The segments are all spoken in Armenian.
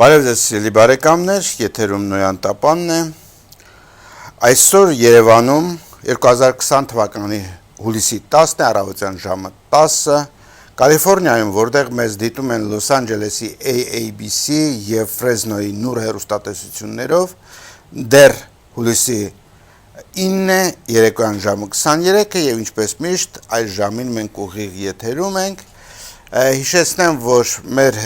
Բարև ձեզ սիրելի բարեկամներ, եթերում Նոյան Տապանն է։ Այսօր Երևանում 2020 թվականի հուլիսի 10-ն է, առավոտյան ժամը 10-ը, Կալիֆոռնիայում, որտեղ մեզ դիտում են Լոս Անջելեսի AABC եւ Ֆրեզնոյի նուր հեռուստատեսություններով, դեռ հուլիսի 9-ը, երեկոյան ժամը 23-ը եւ ինչպես միշտ այս ժամին մենք ուղիղ եթերում ենք։ Հիշեցնեմ, որ մեր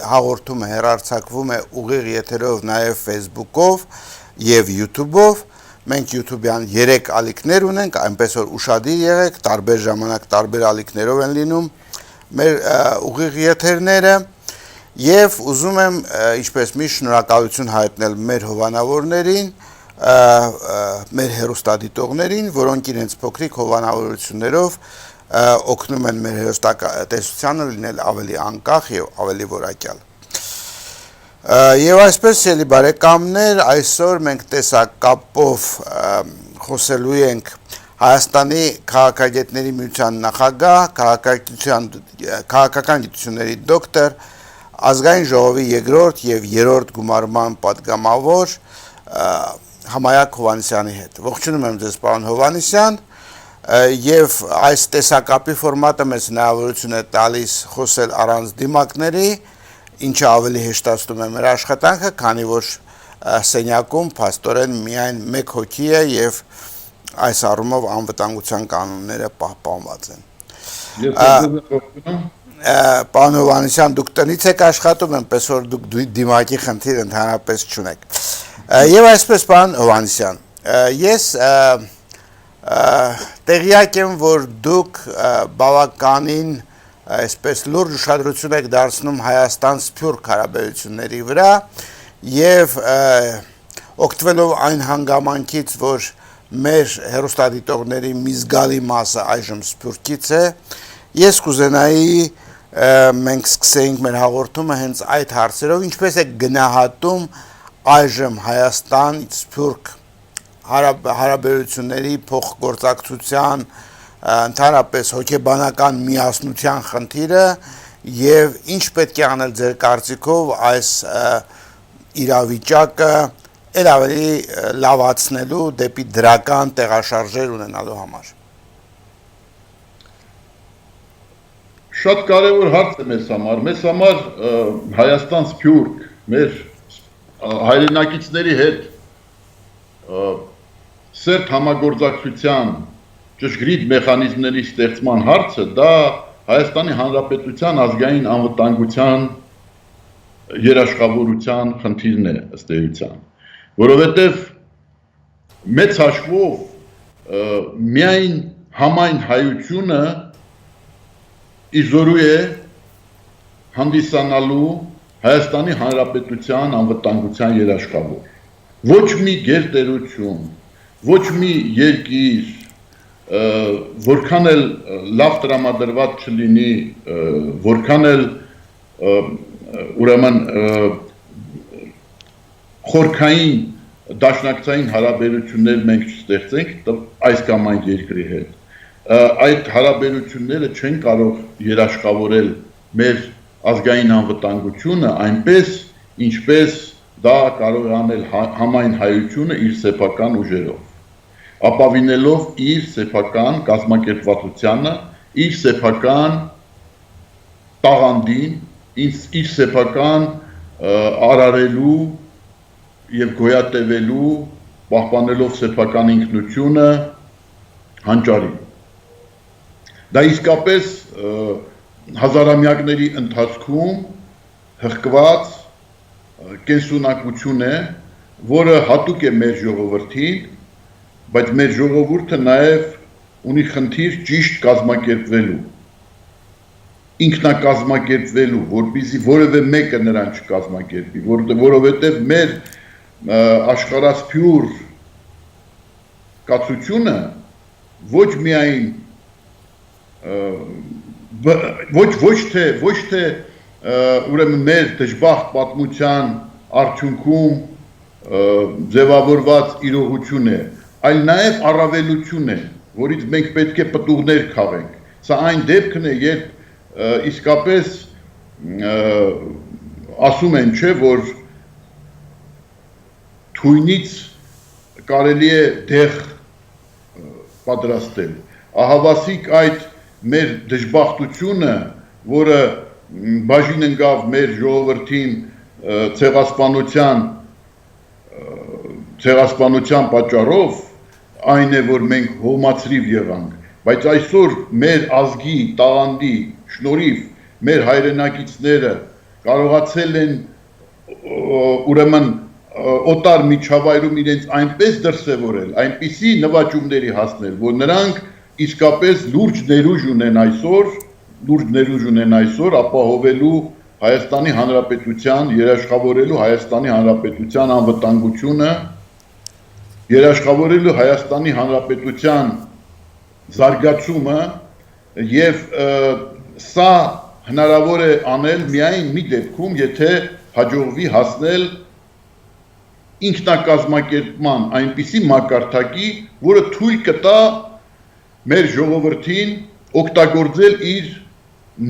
հաղորդումը հեռարձակվում է ուղիղ եթերով նաև Facebook-ով և YouTube-ով։ Մենք YouTube-յան 3 ալիքներ ունենք, այնպես որ ուշադիր եղեք, տարբեր ժամանակ տարբեր ալիքներով են լինում մեր ուղիղ եթերները և ուզում եմ ինչպես միշտ շնորհակալություն հայտնել մեր հովանավորներին, մեր հեռուստադիտողներին, որոնք իրենց փոքրիկ հովանավորություններով օգնում են մեր հեռուստատեսությանը լինել ավելի անկախ եւ ավելի որակյալ։ Եվ այսպես ելի բարեկամներ, այսօր մենք տեսակապով խոսելու ենք Հայաստանի քաղաքագետների միության նախագահ, քաղաքական գիտությունների դոկտոր, ազգային ժողովի երկրորդ եւ երրորդ գումարման պատգամավոր Համայակ Հովհաննիսյանի հետ։ Ողջունում եմ ձեզ, պարոն Հովհաննիսյան, եւ այս տեսակապի ֆորմատը մեզ հնարավորություն է տալիս խոսել առանց դիմակների, ինչը ավելի հեշտացնում է մեր աշխատանքը, քանի որ սենյակում փաստորեն միայն մեկ հոգի է եւ այս առումով անվտանգության կանոնները պահպանված են։ Պարոն Հովհաննիսյան, դուք տնից եք աշխատում, այնպես որ դուք դիմակի խնդիր ընդհանրապես չունեք։ Եվ այսպես, պարոն Հովհաննիսյան, ես տեղյակ եմ, որ դուք բավականին այսպես լուրջ ուշադրություն եք դարձնում Հայաստան-Սփյուռք հարաբերությունների վրա եւ օգտվելով այն հանգամանքից, որ մեր հեռուստադիտողների մի զգալի մասը այժմ Սփյուռքից է, ես կուզենայի մենք սկսեինք մեր հաղորդումը հենց այդ հարցերով, ինչպես է գնահատում այժմ Հայաստան-Սփյուռք հարաբերությունների փոխգործակցության, ընդհանրապես հոգեբանական միասնության խնդիրը եւ ինչ պետք է անել ձեր կարծիքով այս իրավիճակը ել ավելի լավացնելու դեպի դրական տեղաշարժեր ունենալու համար։ Շատ կարևոր հարց է մեզ համար Հայաստան-Սփյուռք, մեր հայրենակիցների հետ սերտ համագործակցության ճշգրիտ մեխանիզմների ստեղծման հարցը դա Հայաստանի Հանրապետության ազգային անվտանգության երաշխավորության խնդիրն է ըստ էության, որովհետև մեծ հաշվով միայն համայն հայությունը իզորու է հանդիսանալու Հայաստանի Հանրապետության անվտանգության երաշխավոր։ Ոչ մի գերտերություն, ոչ մի երկիր, որքան էլ լավ տրամադրված չլինի, որքան էլ ուրեմն խորքային դաշնակցային հարաբերություններ մենք չստեղծենք այս կամ այն երկրի հետ, այդ հարաբերությունները չեն կարող երաշխավորել մեր ազգային անվտանգությունը այնպես, ինչպես դա կարող է անել համայն հայությունը իր սեփական ուժերով, ապավինելով իր սեփական կազմակերպվածությանը, իր սեփական տաղանդին, իր սեփական արարելու եւ գոյատևելու, պահպանելով սեփական ինքնությունը հանճարին։ Դա իսկապես հազարամյակների ընթացքում հղկված կենսունակություն է, որը հատուկ է մեր ժողովրդին, բայց մեր ժողովուրդը նաև ունի խնդիր ճիշտ կազմակերպվելու, ինքնակազմակերպվելու, որպեսզի որևէ մեկը նրան չկազմակերպի, որովհետև մեր աշխարհասփյուռ կացությունը ոչ միայն ոչ թե ուրեմն մեր դժբախտ պատմության արդյունքում ձևավորված իրողություն է, այլ նաև առավելություն է, որից մենք պետք է պտուղներ քաղենք։ Սա այն դեպքն է, երբ իսկապես ասում են չէ, որ թույնից կարելի է դեղ պատրաստել։ Ահավասիկ այդ մեր դժբախտությունը, որը բաժին ընկավ մեր ժողովրդին ցեղասպանության պատճառով, այն է, որ մենք հոմացրիվ եղանք, բայց այսօր մեր ազգի տաղանդի շնորհիվ մեր հայրենակիցները կարողացել են ուրեմն օտար միջավայրում իրենց այնպես դրսևորել, այնպիսի նվաճումների հասնել, որ նրանք իսկապես լուրջ ներուժ ունեն այսօր ապահովելու Հայաստանի Հանրապետության, երաշխավորելու Հայաստանի Հանրապետության անվտանգությունը, երաշխավորելու Հայաստանի Հանրապետության զարգացումը եւ սա հնարավոր է անել միայն մի դեպքում, եթե հաջողվի հասնել ինքնակազմակերպման այնպիսի մակարդակի, որը թույլ կտա մեր ժողովրդին օգտագործել իր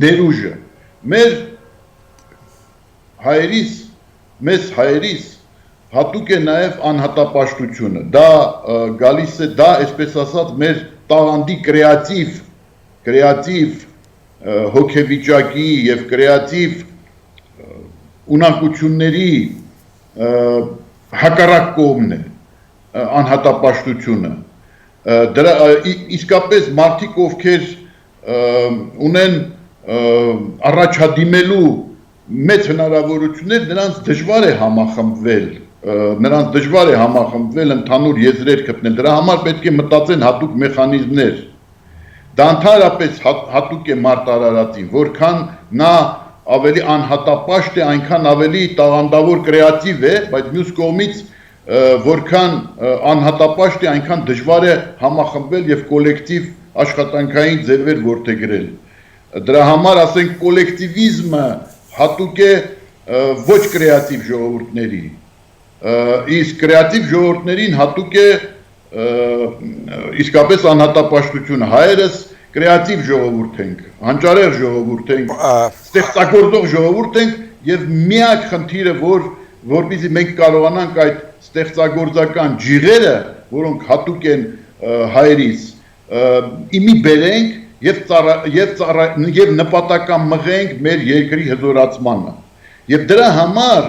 ներուժը։ Մեզ հայերիս հատուկ է նաև անհատապաշտությունը, դա գալիս է, դա այսպես ասած մեր տաղանդի կրեատիվ հոգեվիճակի եւ կրեատիվ ունակությունների հակառակ կողմն է անհատապաշտությունը։ Դրա իսկապես մարդիկ, ովքեր ունեն առաջադիմելու մեծ հնարավորություններ, նրանց դժվար է համախմբվել ընդհանուր եզրեր գտնել, դրա համար պետք է մտածեն հատուկ մեխանիզմներ։ Դա ընդհանրապես հատուկ է մարդ արարածին, որքան նա ավելի անհատապաշտ է, այնքան ավելի տաղանդավոր կրեատիվ է, բայց մյուս կողմից որքան անհատապաշտ է, այնքան դժվար է համախմբվել եւ կոլեկտիվ աշխատանքային ձևեր որդեգրել։ Դրա համար ասենք կոլեկտիվիզմը հատուկ է ոչ կրեատիվ ժողովուրդների, իսկ կրեատիվ ժողովուրդներին հատուկ է իսկապես անհատապաշտությունը։ Հայերս կրեատիվ ժողովուրդ ենք, հանճարեղ ժողովուրդ ենք, ստեղծագործող ժողովուրդ ենք եւ միակ խնդիրը, որպեսզի մենք կարողանանք այդ ստեղծագործական ջիղերը, որոնք հատուկ են հայերիս, իմի բերենք եւ նպատական մղենք մեր երկրի հզորացմանը։ Եվ դրա համար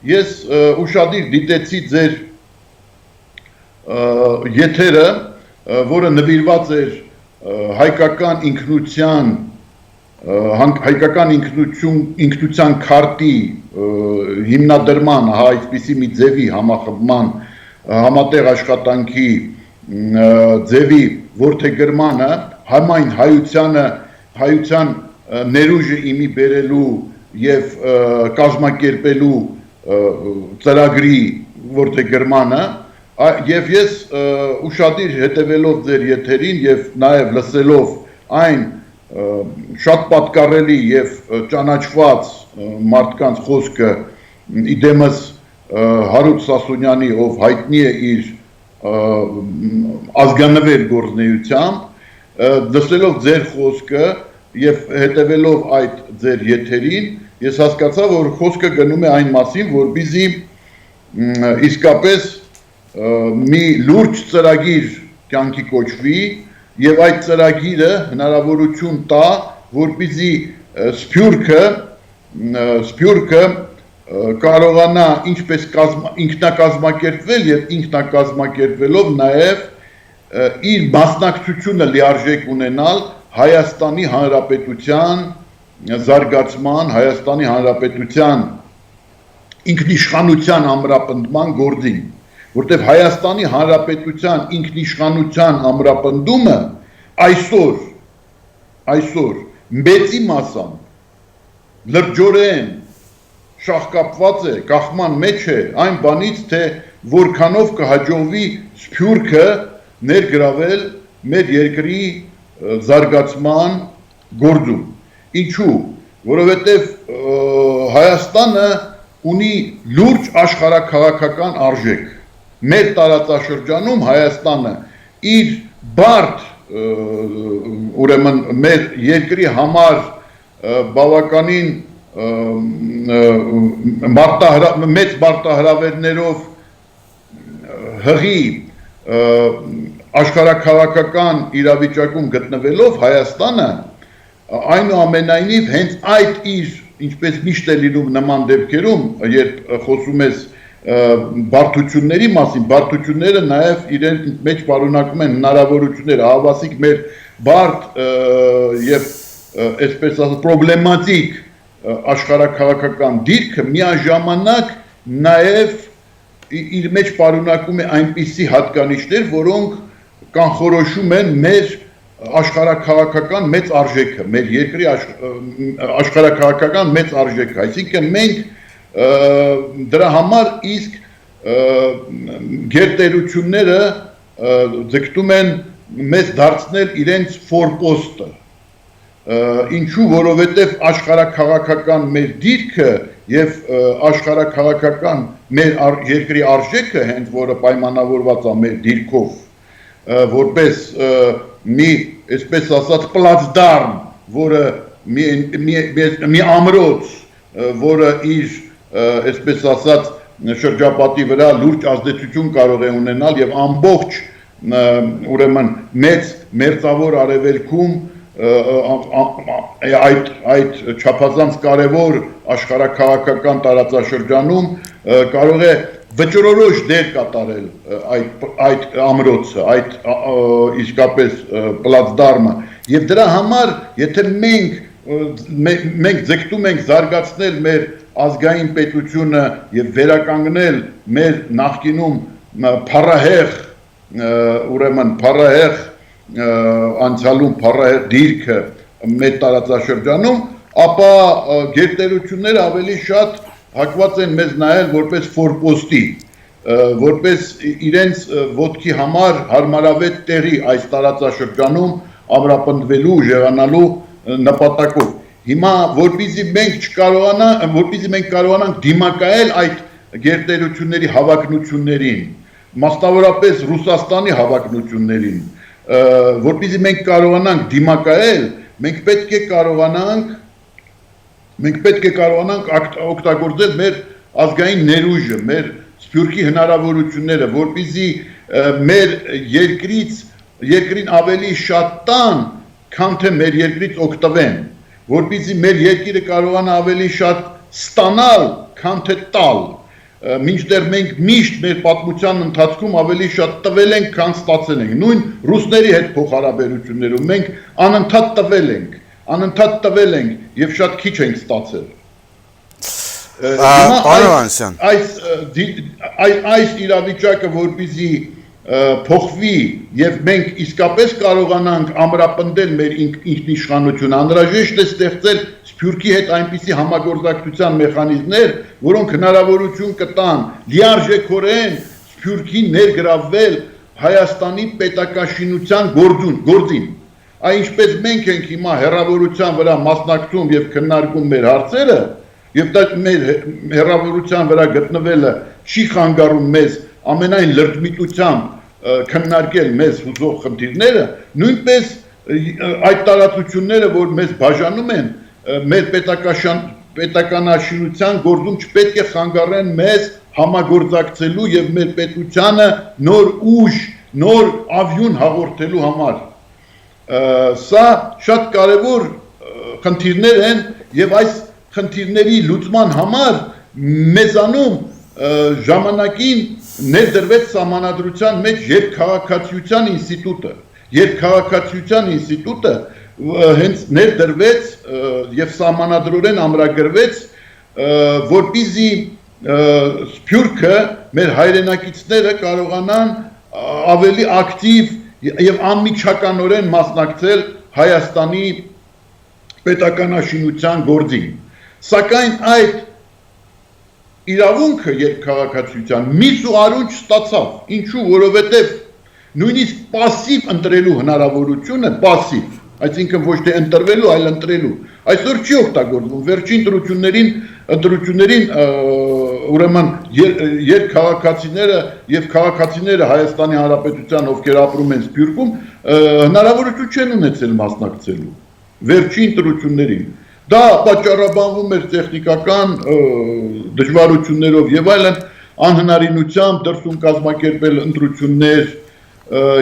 ես ուշադիր դիտեցի ձեր եթերը, որը նվիրված էր հայկական ինքնության քարտի հիմնադրման, այսպիսի մի ձևի համախմբման, համատեղ աշխատանքի ձևի որդեգրմանը, համայն հայության ներուժը իմի բերելու եւ կազմակերպելու ծրագրի որդեգրմանը, եւ ես ուշադիր հետևելով ձեր եթերին եւ նաեւ լսելով այն շատ պատկառելի եւ ճանաչված մարդկանց խոսքը իդեմս Հարութ Սասունյանի, ով հայտնի է իր ազգանվեր գործնեությամբ, լսելով ձեր խոսքը եւ հետևելով այդ ձեր եթերին, ես հասկացա, որ խոսքը գնում է այն մասին, որպեսզի իսկապես մի լուրջ ծրագիր կյանքի կոչվի եւ այդ ծրագիրը հնարավորություն տա, որպեսզի Սփյուռքը կարողանա ինչպես ինքնակազմակերպվել եւ ինքնակազմակերպվելով նաեւ իր մասնակցությունը լիարժեք ունենալ Հայաստանի Հանրապետության զարգացման, Հայաստանի Հանրապետության ինքնիշխանության ամրապնդման գործին, որտեղ Հայաստանի Հանրապետության ինքնիշխանության ամրապնդումը այսօր մեծի մասամբ լրջորեն շահկապված է, կախման մեջ է այն բանից, թե որքանով կհաջողվի Սփյուռքը ներգրավել մեր երկրի զարգացման գործում։ Ինչու՞, որովհետև Հայաստանը ունի լուրջ աշխարհաքաղաքական արժեք։ Մեր տարածաշրջանում Հայաստանը իր բարդ, ուրեմն մեր երկրի համար բավականին մեծ մարտահրավերներով հղի աշխարհաքաղաքական իրավիճակում գտնվելով Հայաստանը այնուամենայնիվ հենց այդ իր ինչպես միշտ է լինում նման դեպքերում երբ խոսում ես բարդությունների մասին բարդությունները նաև իրենց մեջ պարունակում են հնարավորություններ հավասիկ մեր բարդ եւ այսպես ասած պրոբլեմատիկ աշխարհաքաղաքական դիրքը միաժամանակ նաև իր մեջ պարունակում է այնպիսի հատկանիշներ, որոնք կանխորոշում են մեր աշխարհաքաղաքական մեծ արժեքը, մեր երկրի աշխարհաքաղաքական մեծ արժեքը, այսինքն մենք դրա համար իսկ գերտերությունները ձգտում են մեզ դարձնել իրենց ֆորպոստը, ինչու որովհետև աշխարհաքաղաքական մեր դիրքը եւ աշխարհաքաղաքական մեր երկրի արժեքը հենց որը պայմանավորված է մեր դիրքով որպես մի այսպես ասած պլացդարմ որը մի ամրոց որը իր այսպես ասած շրջապատի վրա լուրջ ազդեցություն կարող է ունենալ եւ ամբողջ ուրեմն մեծ մերձավոր արևելքում այդ չափազանց կարևոր աշխարհաքաղաքական տարածաշրջանում կարող է վճռորոշ դեր կատարել այդ ամրոցը, այդ իսկապես պլացդարմը եւ դրա համար եթե մենք ձգտում ենք զարգացնել մեր ազգային պետությունը եւ վերականգնել մեր նախկինում փառահեղ ուրեմն փառահեղ անցյալում փառահեղ դիրքը մեր տարածաշրջանում, ապա գերտերությունները ավելի շատ հակված են մեզ նայել որպես ֆորպոստի, որպես իրենց ոտքի համար հարմարավետ տեղի այս տարածաշրջանում ամրապնդվելու, ժեղանալու նպատակով։ Հիմա որպեսզի մենք կարողանանք դիմակայել այդ գերտերությունների հավակնություններին, մասնավորապես Ռուսաստանի հավակնություններին, որպեսզի մենք կարողանանք դիմակայել, մենք պետք է կարողանանք օգտագործել մեր ազգային ներուժը, մեր սփյուռքի հնարավորությունները, որպեսզի մեր երկրին ավելի շատ տան, քան թե մեր երկրից օգտվեն, որպեսզի մեր երկիրը կարողանա ավելի շատ ստանալ, քան թե տալ, մինչդեռ մենք միշտ մեր պատմության ընթացքում ավելի շատ տվել ենք, քան ստացել ենք, նույն ռուսների հետ փոխհարաբերություններում մենք անընդհատ տվել ենք եւ շատ քիչ ենք ստացել։ Այս իրավիճակը որպեսզի փոխվի եւ մենք իսկապես կարողանանք ամրապնդել մեր ինքնիշխանությունը, անհրաժեշտ է ստեղծել Սփյուռքի հետ այնպիսի համագործակցության մեխանիզմներ, որոնք հնարավորություն կտան լիարժեքորեն Սփյուռքին ներգրավվել Հայաստանի պետակաշինության գործին։ Այնպես մենք ենք հիմա հեռավորության վրա մասնակցում եւ քննարկում մեր հարցերը, եւ դա մեր հեռավորության վրա գտնվելը չի խանգարում մեզ ամենայն լրջմիտությամբ քննարկել մեզ հուզող խնդիրները, նույնպես այդ տարածությունները, որ մեզ բաժանում են, մեր պետականաշինության գործում չպետք է խանգարեն մեզ համագործակցելու եւ մեր պետությանը նոր ուժ, նոր ավյուն հաղորդելու համար։ Սա շատ կարևոր խնդիրներ են եւ այս խնդիրների լուծման համար մեզանում ժամանակին ներդրվեց սահմանադրության մեջ երկքաղաքացիության ինստիտուտը հենց ներդրվեց եւ սահմանադրորեն ամրագրվեց, որպեսզի Սփյուռքը մեր հայրենակիցները կարողանան ավելի ակտիվ եւ անմիջականորեն մասնակցել Հայաստանի պետականաշինության գործին։ Սակայն այդ իրավունքը երկքաղաքացիության միս ու արունջ ստացավ, ինչու, որովհետև նույնիսկ պասիվ ընտրելու հնարավորությունը, պասիվ, այսինքն ոչ թե ընտրվելու, այլ ընտրելու, այսօր չի օգտագործվում, վերջին ընտրություններին ուրեմն երկքաղաքացիները եւ քաղաքացիները Հայաստանի Հանրապետության, ովքեր ապրում են Սփյուռքում, հնարավորություն չեն ունեցել մասնակցելու, վերջին ընտրություններին, Դա պատճառաբանվում էր տեխնիկական դժվարություններով եւ այլն, անհնարինությամբ դրսում կազմակերպել ընտրություններ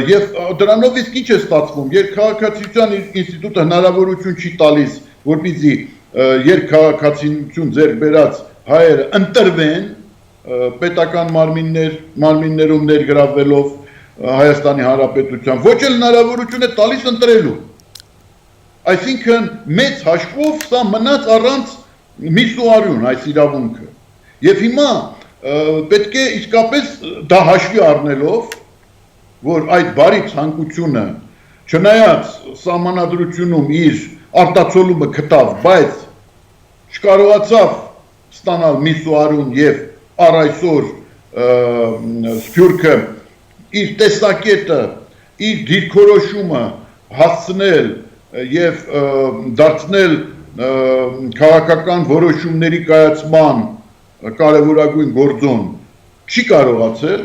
եւ դրանով իսկ ինչ է ստացվում, երկքաղաքացիության ինստիտուտը հնարավորություն չի տալիս, որպեսզի երկքաղաքացիություն ձեռք բերած հայերը ընտրվեն պետական մարմիններում ներգրավվելով Հայաստանի Հանրապետության, ոչ էլ հնարավորություն է տալիս ընտրելու։ Այսինքն մեծ հաշվով սա մնաց առանց միսուարյուն այս իրավունքը։ Եվ հիմա պետք է իսկապես դա հաշվի առնելով, որ այդ բարի ցանկությունը չնայած սահմանադրությունում իր արտացոլումը գտավ, բայց չկարողացավ ստանալ միսուարյուն եւ առ այսօր Սփյուռքը իր տեսակետը, իր դիրքորոշումը հասցնել եւ դարձնել քաղաքական որոշումների կայացման կարևորագույն գործոն չի կարողացել,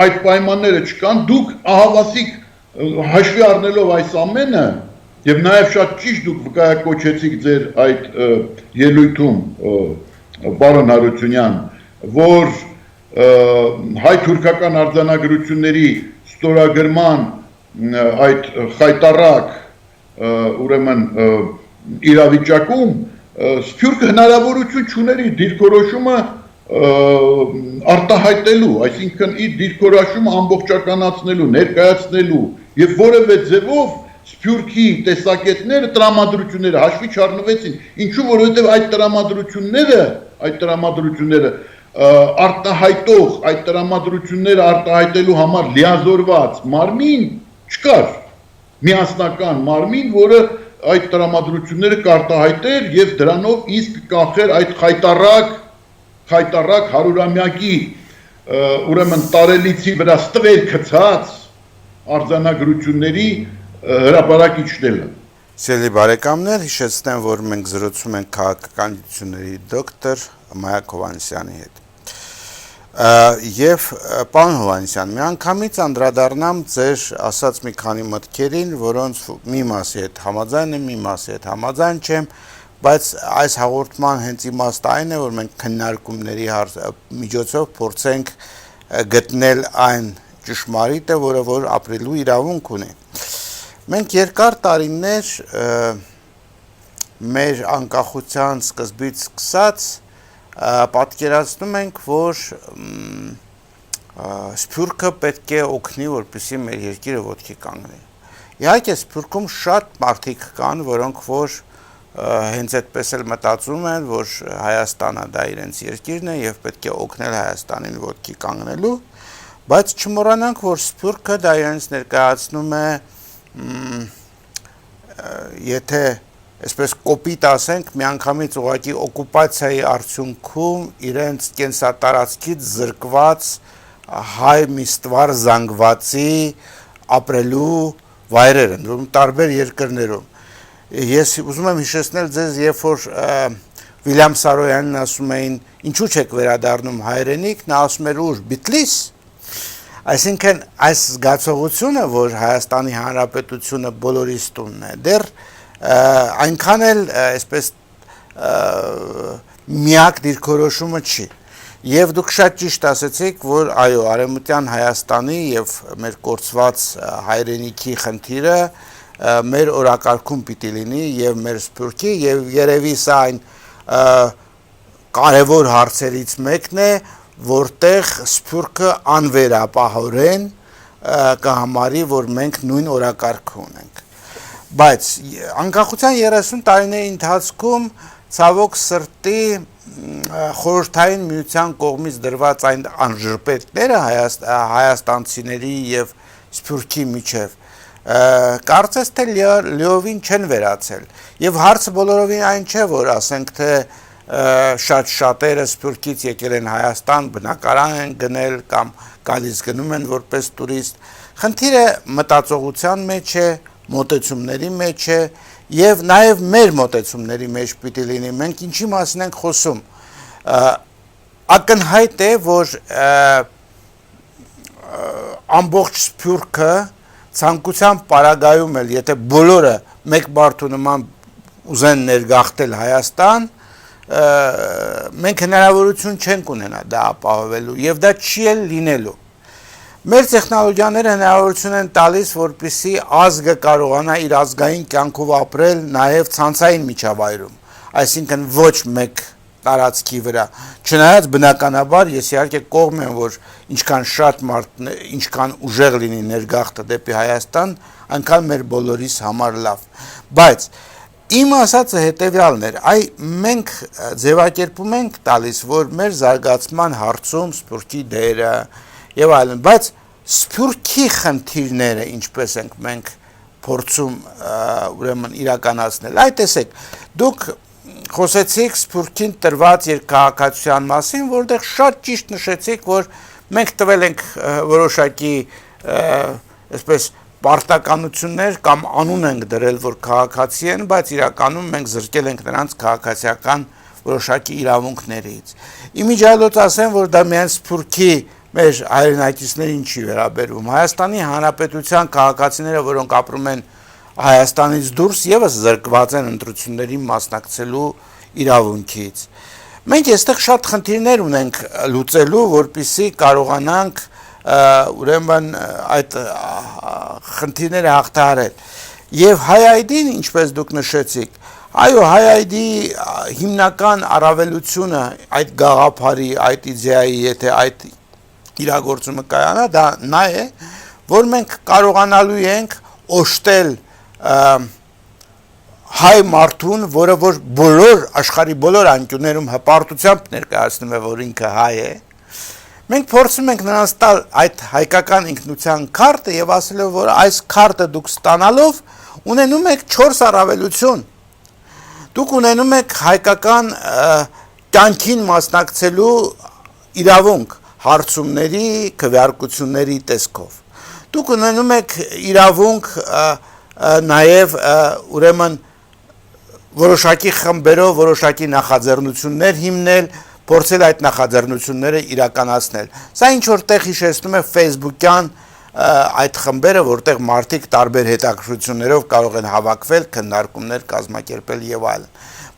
այդ պայմանները չկան, դուք ահավասիկ հաշվի առնելով այս ամենը եւ նաեւ շատ ճիշտ դուք վկայակոչեցիք ձեր այդ ելույթում պարոն Հարությունյան, որ հայ-թուրքական արձանագրությունների ստորագրման այդ խայտառակ ուրեմն իրավիճակում Սփյուռքը հնարավորություն չուներ իր դիրքորոշումը արտահայտելու, այսինքն իր դիրքորոշումը ամբողջականացնելու, ներկայացնելու եւ որևէ ձևով Սփյուռքի տեսակետները, տրամադրությունները հաշվի չառնվեցին, ինչու որովհետեւ այդ տրամադրությունները արտահայտող, այդ տրամադրությունները արտահայտելու համար լիազորված մարմին չկար, միասնական մարմին, որը այդ տրամադրությունները կարտահայտեր եւ դրանով իսկ կանխեր այդ խայտառակ հարյուրամյակի ուրեմն տարելիցի վրա ստվեր գցած արձանագրությունների հրապարակիչները։ Սիրելի բարեկամներ, հիշեցնեմ, որ մենք զրուցում ենք քաղաքականությունների դոկտոր Մայակ Հովհաննիսյանի հետ։ Եվ պարոն Հովհաննիսյան, միանգամից անդրադառնամ ձեր ասած մի քանի մտքերին, որոնց մի մասի հետ համաձայն եմ, մի մասի հետ համաձայն չեմ, բայց այս հաղորդման հենց իմաստը այն է, որ մենք քննարկումների միջոցով փորձենք գտնել այն ճշմարիտը, որը որ ապրելու իրավունք ունի։ Մենք երկար տարիներ մեր անկախության սկզբից սկսած պատկերացնում ենք, որ Սփյուռքը պետք է օգնի, որպեսզի մեր երկիրը ոտքի կանգնի։ Իհարկե Սփյուռքում շատ մարդիկ կան, որոնք որ հենց այդպես էլ մտածում են, որ Հայաստանը դա իրենց երկիրն է եւ պետք է օգնել Հայաստանին ոտքի կանգնելու, բայց չմոռանանք, որ Սփյուռքը դա իրենց ներկայացնում է եթե այսպես կոպիտ ասենք, միանգամից ուղղակի օկուպացիայի արդյունքում իրենց կենսատարածքից զրկված հայ միստվար զանգվածի ապրելու վայրեր են, տարբեր երկրներում։ Ես ուզում եմ հիշեցնել ձեզ, երբ որ Վիլյամ Սարոյանին ասում էին, ինչու չեք վերադառնում հայրենիք, նա ասում էր ուր, Բիթլիս։ Այսինքն այս զգացողությունը, որ Հայաստանի Հանրապետությունը բոլորիս տունն է, դեռ այնքան էլ այսպես միակ դիրքորոշումը չի։ Եվ դուք շատ ճիշտ ասեցիք, որ այո, Արևմտյան Հայաստանի եւ մեր կորցված հայրենիքի խնդիրը մեր օրակարգում պիտի լինի եւ մեր Սփյուռքի եւ երևի սա այն կարևոր հարցերից մեկն է, որտեղ Սփյուռքը անվերապահորեն կհամարի, որ մենք նույն օրակարգ ունենք։ Բայց անկախության 30 տարիների ընթացքում ցավոք սրտի խորհրդային միության կողմից դրված այն անժրպետները հայաստանցիների եւ Սփյուռքի միջև կարծես թե լիովին չեն վերացել եւ հարցը բոլորովին այն չէ, որ ասենք թե շատ շատերը Սփյուռքից եկել են Հայաստան, բնակարան են գնել կամ գալիս գնում են որպես տուրիստ։ Խնդիրը մտածողության մեջ է, մոտեցումների մեջ է եւ նաեւ մեր մոտեցումների մեջ պիտի լինի։ Մենք ինչի մասին ենք խոսում։ Ակնհայտ է, որ ամբողջ Սփյուռքը ցանկության պարագայում էլ, եթե բոլորը մեկ բարդու նման ուզեն ներգաղթել Հայաստան, մենք հնարավորություն չենք ունենա դա ապահովելու եւ դա չի էլ լինելու։ Մեր տեխնոլոգիաները հնարավորություն են տալիս, որպեսզի ազգը կարողանա իր ազգային կյանքով ապրել նաև ցանցային միջավայրում, այսինքն ոչ մեկ տարածքի վրա։ Չնայած բնականաբար ես իհարկե կողմ եմ, որ ինչքան շատ մարդ, ինչքան ուժեղ լինի ներգաղթը դեպի Հայաստան, այնքան մեր բոլորիս համար լավ։ Բայց իմ ասածը հետևյալն էր, մենք ձևակերպում ենք տալիս, որ մեր զարգացման հարցում սփյուռքի դերը եւ այլն, բայց սփյուռքի խնդիրները ինչպես ենք մենք փորձում ուրեմն իրականացնել։ Այ տեսեք, դուք խոսեցիք սփյուռքին տրված երկհաղաքացիության մասին, որտեղ շատ ճիշտ նշեցիք, որ մենք տվել ենք որոշակի այսպես պարտականություններ կամ անուն ենք դրել, որ քաղաքացի են, բայց իրականում մենք զրկել ենք նրանց քաղաքացիական որոշակի իրավունքներից։ Իմիջիայլոց ասեմ, որ դա միայն սփյուռքի մեր հայրենակիցներին չի վերաբերվում։ Հայաստանի Հանրապետության քաղաքացիները, որոնք ապրում են Հայաստանից դուրս, եւս զրկված են ընտրություններին մասնակցելու իրավունքից։ Մենք այստեղ շատ խնդիրներ ունենք լուծելու, որպեսզի կարողանանք ուրեմն այդ խնդիրները հաղթահարել։ Եվ HiID-ին, ինչպես դուք նշեցիք, այո, HiID-ի հիմնական առավելությունը այդ գաղափարի, այդ իդեայի, եթե այդ իրագործումը կայանա, դա նա է, որ մենք կարողանալու ենք օժտել հայ մարդուն, որը որ բոլոր աշխարհի բոլոր անկյուններում հպարտությամբ ներկայացնում է, որ ինքը հայ է, մենք փորձում ենք նրանց տալ այդ հայկական ինքնության քարտը եւ ասելով, որ այս քարտը դուք ստանալով ունենում եք 4 առավելություն։ Դուք ունենում եք հայկական կյանքին մասնակցելու իրավունք հարցումների, քվեարկությունների տեսքով։ Դուք ունենում եք իրավունք նաև ուրեմն որոշակի խմբերով որոշակի նախաձեռնություններ հիմնել, փորձել այդ նախաձեռնությունները իրականացնել։ Սա ինչ որտեղ հիշեցնում է Facebook-յան այդ խմբերը, որտեղ մարդիկ տարբեր հետաքրքրություններով կարող են հավաքվել, քննարկումներ կազմակերպել եւ այլն։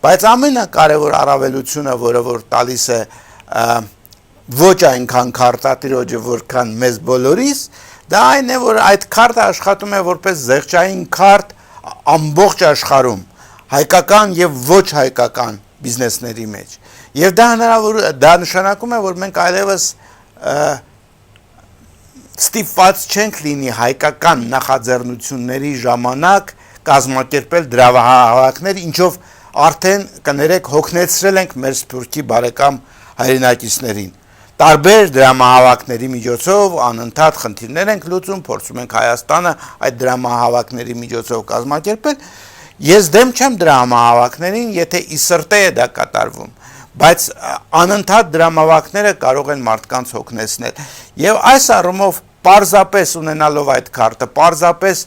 Բայց ամենակարևոր առավելությունը, որը որ տալիս է ոչ այնքան քարտատիրոջը, որքան մեզ բոլորիս, դա այն է, որ այդ քարտը աշխատում է որպես զեղչային քարտ ամբողջ աշխարհում, հայկական եւ ոչ հայկական բիզնեսների մեջ։ Եվ դա նշանակում է, որ մենք այլևս ստիպված չենք լինի հայկական նախաձեռնությունների ժամանակ կազմակերպել դրամահավաքներ, ինչով արդեն կներեք հոգնեցրել ենք մեր սփյուռքի բարեկամ հայրենակիցներին։ Տարբեր դրամահավաքների միջոցով անընդհատ խնդիրներ ենք լուծում, փորձում ենք Հայաստանը այդ դրամահավաքների միջոցով կազմակերպել։ Ես դեմ չեմ դրամահավաքներին, եթե ի սրտե է դա կատարվում, բայց անընդհատ դրամահավաքները կարող են մարդկանց հոգնեցնել։ Եվ այս առումով պարզապես ունենալով այդ քարտը, պարզապես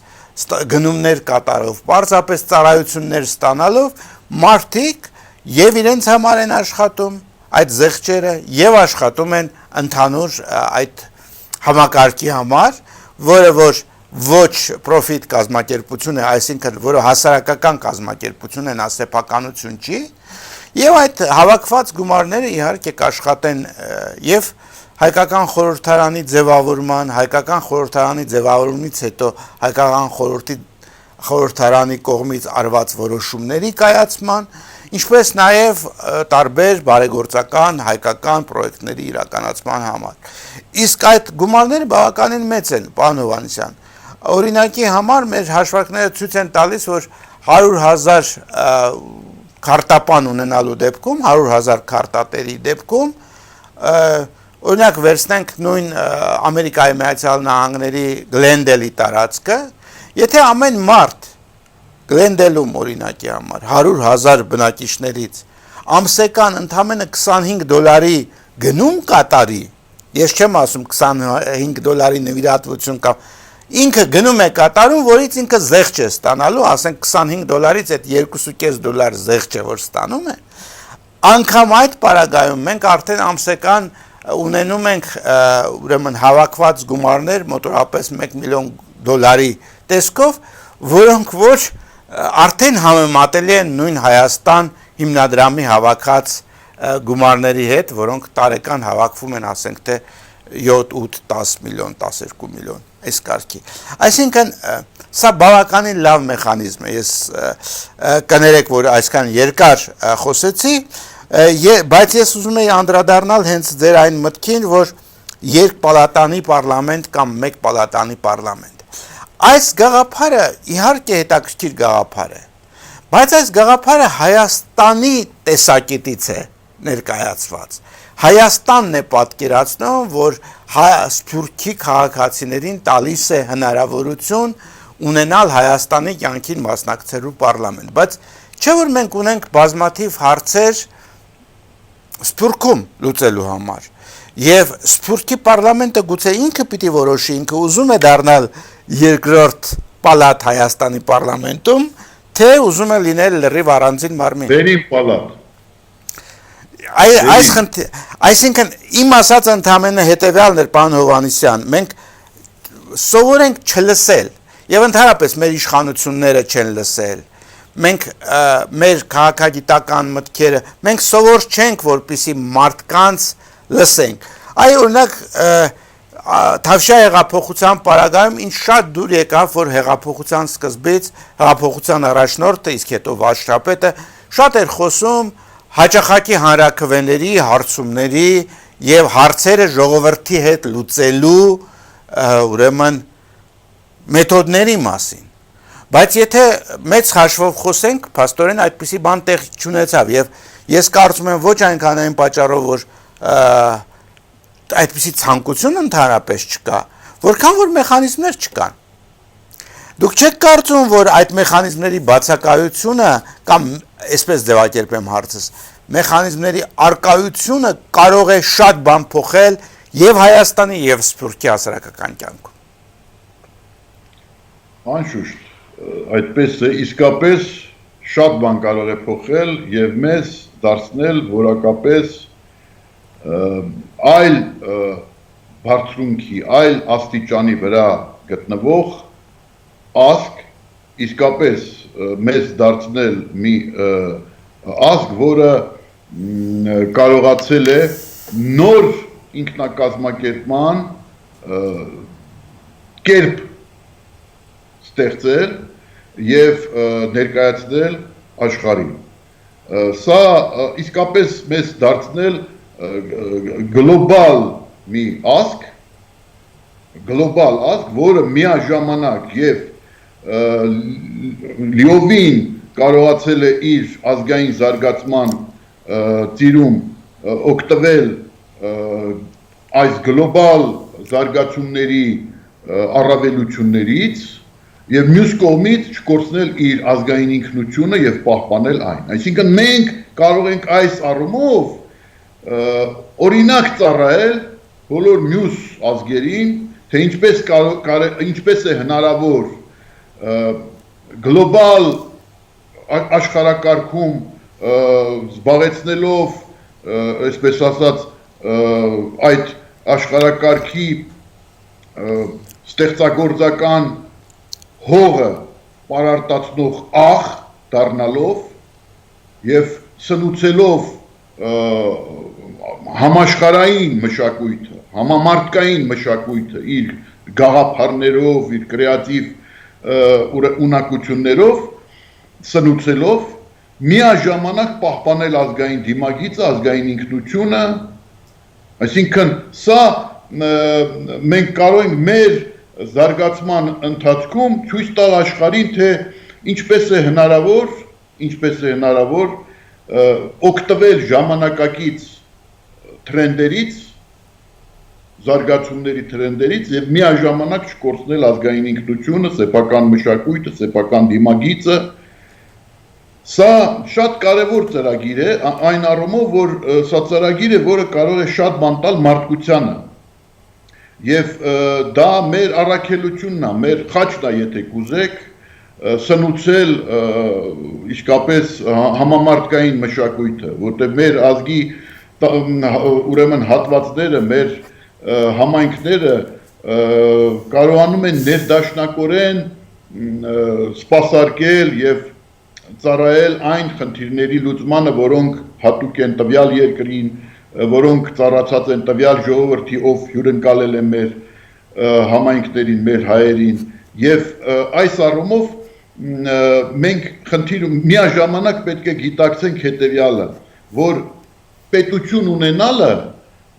գնումներ կատարելով, պարզապես ծառայություններ ստանալով, մարդիկ եւ իրենց համար են աշխատում այդ զեղչերը եւ աշխատում են ընդհանուր այդ համակարգի համար, որը որ ոչ պրոֆիտ կազմակերպություն է, այսինքն որը հասարակական կազմակերպություն է, նա սեփականություն չի, եւ այդ հավաքված գումարները իհարկե կաշխատեն եւ հայկական խորհրդարանի ձևավորման, հայկական խորհրդարանի ձևավորումից հետո հայկական խորհրդարանի կողմից արված որոշումների կայացման, ինչպես նաև տարբեր բարեգործական հայկական պրոյեկտների իրականացման համար։ Իսկ այդ գումարները բավականին մեծ են, պարոն Հովհաննիսյան։ Օրինակի համար մեր հաշվարկները ցույց են տալիս, որ 100,000 քարտապան ունենալու դեպքում, 100,000 քարտատերի դեպքում, օրինակ վերցնենք նույն Ամերիկայի Միացյալ Նահանգների Գլենդելի տարածքը, եթե ամեն մարդ Գլենդելում օրինակի համար 100,000 բնակիչներից ամսական ընդամենը $25 գնում կատարի, ես չեմ ասում $25 նվիրատվություն կամ ինքը գնում է կատարում, որից ինքը զեղչ է ստանալու, ասենք $25-ից այդ $2.5 զեղչ է, որ ստանում է, անգամ այդ պարագայում մենք արդեն ամսական ունենում ենք ուրեմն հավաքված գումարներ մոտավորապես $1 միլիոն տեսքով, որոնք ոչ արդեն համեմատելի են նույն Հայաստան հիմնադրամի հավաքած գումարների հետ, որոնք տարեկան հավաքվում են, ասենք թե 7, 8, 10 միլիոն, 12 միլիոն այս կարգի։ Այսինքն սա բավականին լավ մեխանիզմ է, ես կներեք, որ այսքան երկար խոսեցի, բայց ես ուզում եի անդրադառնալ հենց ձեր այն մտքին, որ երկպալատանի պարլամենտ կամ մեկ պալատանի պարլամենտ։ Այս գաղափարը իհարկե հետաքրքիր գաղափար է, բայց այս գաղափարը Հայաստանի տեսակետից է ներկայացված։ Հայաստանն է պատկերացնում, որ սփյուռքի քաղաքացիներին տալիս է հնարավորություն ունենալ Հայաստանի կյանքին մասնակցելու պարլամենտ, բայց չէ որ մենք ունենք բազմաթիվ հարցեր Սփյուռքում լուծելու համար, եւ Սփյուռքի պարլամենտը գուցե ինքը պիտի որոշի, ինքը ուզում է դառնալ երկրորդ պալատ Հայաստանի պարլամենտում, թե ուզում է լինել լրիվ առանձին մարմին։ Վերին պալատ։ Այսինքն իմ ասած ընդհանրապես հետեւյալն էր, պարոն Հովհաննիսյան, մենք սովորենք չլսել եւ ընդհանրապես մեր իշխանությունները չեն լսել։ Մենք մեր քաղաքագիտական մտքերը, մենք սովոր չենք, որպեսի մարդկանց լսենք։ Այ օրինակ Թավշյա հեղափոխության պարագայում ինձ շատ դուր եկավ, որ հեղափոխության սկզբից հեղափոխության առաջնորդը, իսկ հետո վարչապետը շատ էր խոսում հաճախակի հանրաքվեների, հարցումների եւ հարցերը ժողովրդի հետ լուծելու ուրեմն մեթոդների մասին։ Բայց եթե մեծ հաշվով խոսենք, փաստորեն այդպիսի բան տեղ չունեցավ եւ ես կարծում եմ ոչ այնքան այն պատճառով, որ այդպիսի ցանկություն ընդհանրապես չկա, որքան որ մեխանիզմներ չկան։ Դուք չեք կարծում, որ այդ մեխանիզմների բացակայությունը կամ այսպես ձևակերպեմ հարցս, մեխանիզմների արկայությունը կարող է շատ բան փոխել եւ Հայաստանի եւ Սփյուռքի հասարակական կյանքում։ Անշուշտ, այդպես է, իսկապես շատ բան կարող է փոխել եւ մեզ դարձնել որակապես այլ բարձրունքի, այլ աստիճանի վրա գտնվող ազգ, իսկապես մեզ դարձնել մի ազգ, որը կարողացել է նոր ինքնակազմակերպման կերպ ստեղծել եւ ներկայացնել աշխարհին։ Սա իսկապես մեզ դարձնել գլոբալ մի ազգ, որը միաժամանակ եւ լիովին կարողացել է իր ազգային զարգացման ծիրում օգտվել այս գլոբալ զարգացումների առավելություններից եւ մյուս կողմից չկորցնել իր ազգային ինքնությունը եւ պահպանել այն։ Այսինքն մենք կարող ենք այս առումով օրինակ ծառայել բոլոր մյուս ազգերին, թե ինչպես է հնարավոր գլոբալ աշխարհակարգում զբաղեցնելով, այսպես ասած, այդ աշխարհակարգի ստեղծագործական հողը պարարտացնող աղ դառնալով եւ սնուցելով համաշխարհային մշակույթը, համամարտկային մշակույթը իր գաղափարներով, իր կրեատիվ ունակություններով սնուցելով միաժամանակ պահպանել ազգային դիմագիծը, ազգային ինքնությունը, այսինքն սա մենք կարող ենք մեր զարգացման ընթացքում ցույց տալ աշխարհին, թե ինչպես է հնարավոր օգտվել ժամանակակից տրենդերից, զարգացումների տրենդերից եւ միաժամանակ չկորցնել ազգային ինքնությունը, սեփական մշակույթը, սեփական դիմագիծը։ Սա շատ կարևոր ծրագիր է, այն առումով, որ սա ծրագիր է, որը կարող է շատ բան տալ մարդկությանը։ Եվ դա մեր առաքելությունն է, մեր խաչն է, եթե կուզեք, սնուցել իսկապես համամարտկային մշակույթը, որտեղ մեր ազգի ուրեմն հատվածները, մեր համայնքները կարողանում են ներդաշնակորեն սպասարկել եւ ծառայել այն խնդիրների լուծմանը, որոնք հատուկ են տվյալ երկրին, որոնք ծառացած են տվյալ ժողովրդի, ով հյուրընկալել է մեր համայնքներին, մեր հայերին, եւ այս առումով մենք միաժամանակ պետք է գիտակցենք հետեւյալը, որ պետություն ունենալը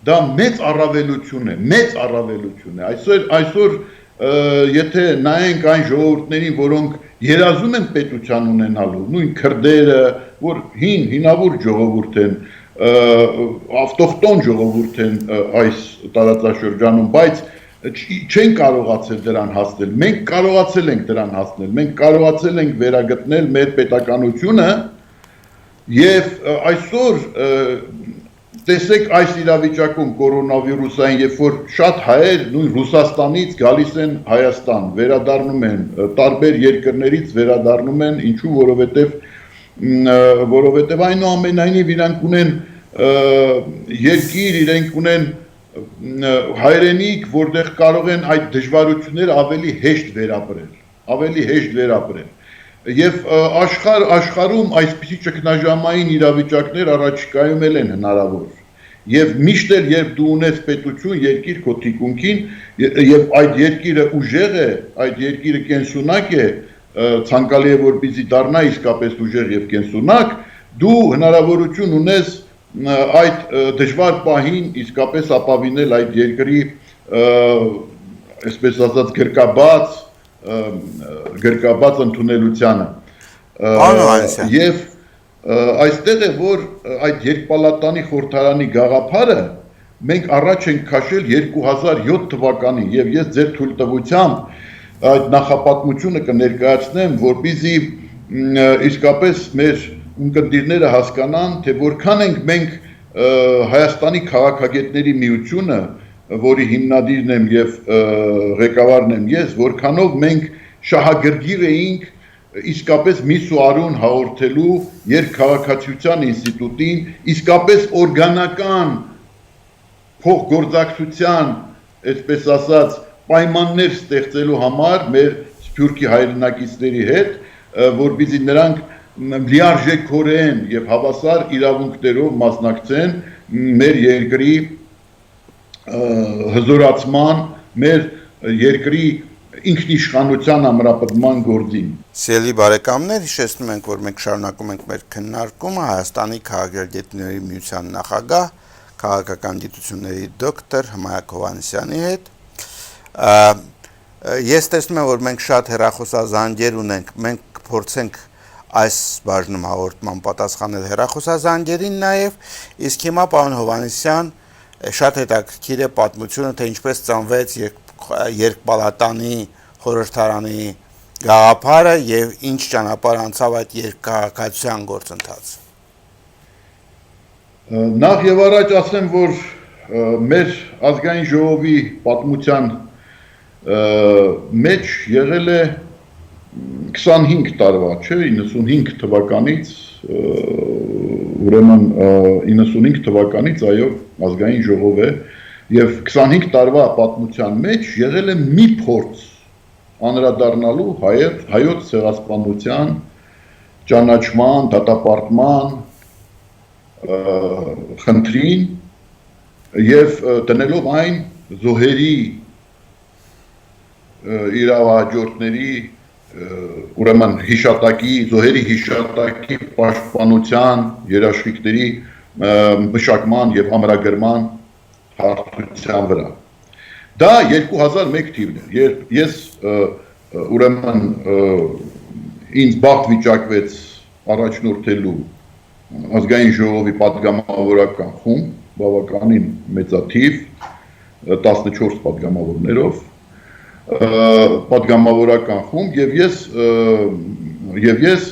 դա մեծ առավելություն է, այսօր եթե նայենք այն ժողովուրդներին, որոնք երազում են պետության ունենալու, նույն քրդերը, որ հինավուրց ժողովուրդ են, ավտոխտոն ժողովուրդ են այս տարածաշրջանում, բայց չեն կարողացել դրան հասնել, մենք կարողացել ենք դրան հասնել, մենք կարողացել ենք վերագտնել մեր պետականությունը եւ այսօր տեսեք այս իրավիճակում կորոնավիրուսային, երբ որ շատ հայեր նույն Ռուսաստանից գալիս են Հայաստան, վերադառնում են, տարբեր երկրներից վերադառնում են, ինչու, որովհետև այնուամենայնիվ իրանք ունեն երկիր, իրենք ունեն հայրենիք, որտեղ կարող են այդ դժվարությունները ավելի հեշտ վերապրել, եւ աշխարհում այսպիսի ճգնաժամային իրավիճակներ առաջիկայում են հնարավոր եւ միշտ էլ երբ դու ունես պետություն, երկիր քո թիկունքին եւ այդ երկիրը ուժեղ է, այդ երկիրը կենսունակ է, ցանկալի է որպեսզի դառնա իսկապես ուժեղ եւ կենսունակ, դու հնարավորություն ունես այդ դժվար պահին իսկապես ապավինել այդ երկրի այսպես ասած գրկաբաց ընդունելությանը եւ այստեղ է որ այդ երկպալատանի խորհրդարանի գաղափարը մենք առաջ ենք քաշել 2007 թվականին եւ ես ձեր թույլտվությամբ այդ նախապատմությունը կներկայացնեմ որպեսզի իսկապես մեր ունկնդիրները հասկանան թե որքան ենք մենք Հայաստանի քաղաքագետների միությունը որի հիմնադիրն եմ եւ ղեկավարն եմ ես, որքանով մենք շահագրգիռ էինք իսկապես միս ու արուն հաղորդելու երկքաղաքացիության ինստիտուտին, իսկապես օրգանական փոխգործակցության, այսպես ասած, պայմաններ ստեղծելու համար մեր սփյուռքի հայրենակիցների հետ, որպեսզի նրանք լիարժեքորեն եւ հավասար իրավունքներով մասնակցեն մեր երկրի հզորացման, մեր երկրի ինքնիշխանության ամրապնդման գործին։ Սիրելի բարեկամներ, հիշեցնում ենք, որ մենք շարունակում ենք մեր քննարկումը Հայաստանի քաղաքագետների միության նախագահ, քաղաքական գիտությունների դոկտոր Հմայակ Հովհաննիսյանի հետ։ Ես տեսնում եմ, որ մենք շատ հեռախոսազանգեր ունենք, մենք կփորձենք այս բաժնում հաղորդման պատասխանել հեռախոսազանգերին նաև, իսկ հիմա պարոն Հովհաննիսյան շատ հետաքրքիր է պատմությունը, թե ինչպես ծնվեց երկպալատանի խորհրդարանի գաղափարը եւ ինչ ճանապարհ անցավ այդ երկքաղաքացիության գործընթացը։ Նախ եւ առաջ ասեմ, որ մեր ազգային ժողովի պատմության մեջ եղել է 25 տարվա, չէ, 95 թվականից, ուրեմն 95 թվականից, այո, ազգային ժողով է, եւ 25 տարվա պատմության մեջ եղել է մի փորձ անդրադառնալու հայոց ցեղասպանության, ճանաչման, դատապարտման խնդրին եւ դնելով այն զոհերի իրավահաջորդների ուրեմն զոհերի հիշատակի պաշտպանության երաշխիքների մշակման եւ ամրագրման հարթության վրա։ Դա 2001 թիվն է, երբ ես ուրեմն ինձ բախտ վիճակվեց առաջնորդելու ազգային ժողովի պատգամավորական խումբ, բավականին մեծաթիվ 14 պատգամավորներով պատգամավորական խումբ եւ ես